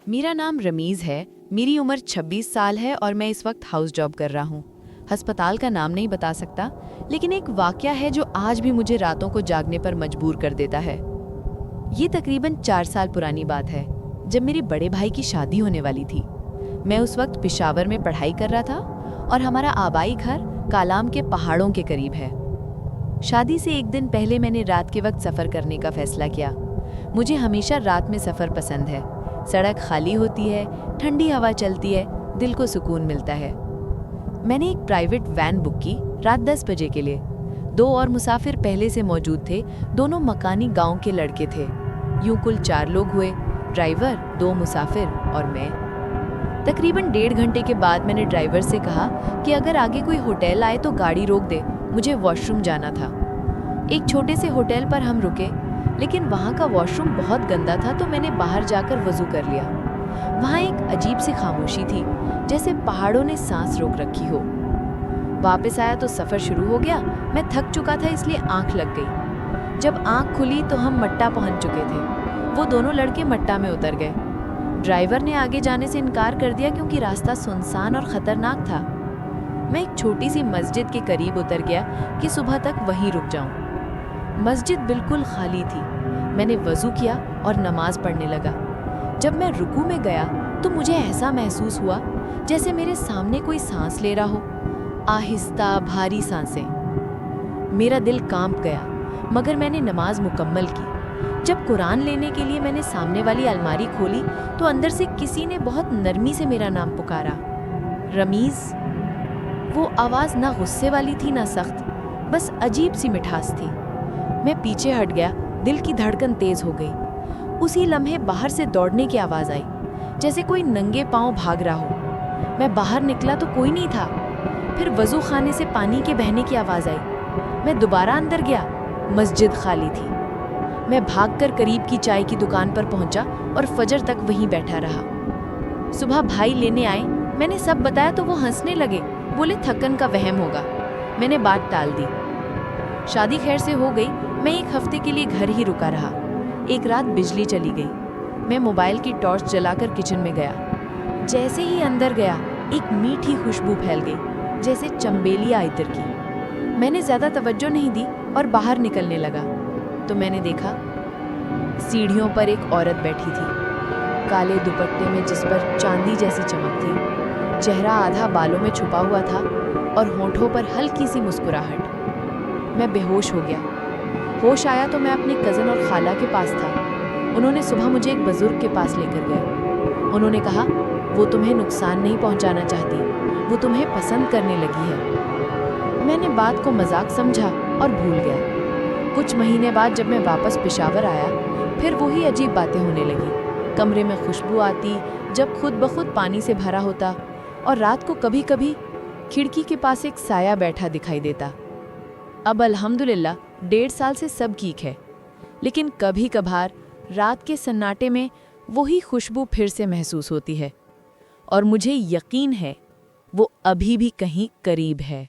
मेरा नाम रमीज़ है। मेरी उम्र 26 साल है और मैं इस वक्त हाउस जॉब कर रहा हूँ। अस्पताल का नाम नहीं बता सकता, लेकिन एक वाकया है जो आज भी मुझे रातों को जागने पर मजबूर कर देता है। ये तकरीबन 4 साल पुरानी बात है, जब मेरे बड़े भाई की शादी होने वाली थी। मैं उस वक्त पेशावर में पढ़ाई कर रहा था और हमारा आबाई घर कालाम के पहाड़ों के करीब है। शादी से एक दिन पहले मैंने रात के वक्त सफ़र करने का फैसला किया। मुझे हमेशा रात में सफ़र पसंद है। सड़क खाली होती है, ठंडी हवा चलती है, दिल को सुकून मिलता है। मैंने एक प्राइवेट वैन बुक की रात 10 बजे के लिए। 2 और मुसाफिर पहले से मौजूद थे, दोनों मकानी गांव के लड़के थे। यूं कुल 4 लोग हुए, ड्राइवर, 2 मुसाफिर और मैं। तकरीबन 1.5 घंटे के बाद मैंने ड्राइवर से कहा कि अगर आगे कोई होटल आए तो गाड़ी रोक दे, मुझे वॉशरूम जाना था। एक छोटे से होटल पर हम रुके, लेकिन वहाँ का वॉशरूम बहुत गंदा था, तो मैंने बाहर जाकर वज़ू कर लिया। वहाँ एक अजीब सी खामोशी थी, जैसे पहाड़ों ने सांस रोक रखी हो। वापस आया तो सफ़र शुरू हो गया। मैं थक चुका था, इसलिए आँख लग गई। जब आँख खुली तो हम मट्टा पहुँच चुके थे। वो दोनों लड़के मट्टा में उतर गए। ड्राइवर ने आगे जाने से इनकार कर दिया क्योंकि रास्ता सुनसान और ख़तरनाक था। मैं एक छोटी सी मस्जिद के करीब उतर गया कि सुबह तक वहीं रुक जाऊं। मस्जिद बिल्कुल खाली थी। मैंने वज़ू किया और नमाज पढ़ने लगा। जब मैं रुकू में गया तो मुझे ऐसा महसूस हुआ जैसे मेरे सामने कोई सांस ले रहा हो, आहिस्ता भारी सांसें। मेरा दिल कांप गया, मगर मैंने नमाज मुकम्मल की। जब कुरान लेने के लिए मैंने सामने वाली अलमारी खोली तो अंदर से किसी ने बहुत नरमी से मेरा नाम पुकारा, रमीज़। वो आवाज़ ना गुस्से वाली थी ना सख्त, बस अजीब सी मिठास थी। मैं पीछे हट गया, दिल की धड़कन तेज हो गई। उसी लम्हे बाहर से दौड़ने की आवाज़ आई, जैसे कोई नंगे पांव भाग रहा हो। मैं बाहर निकला तो कोई नहीं था। फिर वज़ू खाने से पानी के बहने की आवाज़ आई। मैं दोबारा अंदर गया, मस्जिद खाली थी। मैं भागकर करीब की चाय की दुकान पर पहुंचा और फजर तक वहीं बैठा रहा। सुबह भाई लेने आए, मैंने सब बताया तो वो हंसने लगे, बोले थकन का वहम होगा। मैंने बात टाल दी। शादी खैर से हो गई। मैं 1 हफ्ते के लिए घर ही रुका रहा। एक रात बिजली चली गई। मैं मोबाइल की टॉर्च जलाकर किचन में गया। जैसे ही अंदर गया, एक मीठी खुशबू फैल गई, जैसे चंबेलिया इत्र की। मैंने ज़्यादा तवज्जो नहीं दी और बाहर निकलने लगा तो मैंने देखा सीढ़ियों पर एक औरत बैठी थी, काले दुपट्टे में जिस पर चांदी जैसी चमक थी। चेहरा आधा बालों में छुपा हुआ था और होठों पर हल्की सी मुस्कुराहट। मैं बेहोश हो गया। होश आया तो मैं अपने कज़न और खाला के पास था। उन्होंने सुबह मुझे एक बुजुर्ग के पास लेकर गए। उन्होंने कहा, वो तुम्हें नुकसान नहीं पहुंचाना चाहती, वो तुम्हें पसंद करने लगी है। मैंने बात को मजाक समझा और भूल गया। कुछ महीने बाद जब मैं वापस पेशावर आया, फिर वही अजीब बातें होने लगी। कमरे में खुशबू आती जब खुद ब खुद पानी से भरा होता, और रात को कभी कभी खिड़की के पास एक साया बैठा दिखाई देता। अब अल्हम्दुलिल्लाह 1.5 साल से सब ठीक है, लेकिन कभी कभार रात के सन्नाटे में वही खुशबू फिर से महसूस होती है, और मुझे यकीन है वो अभी भी कहीं करीब है।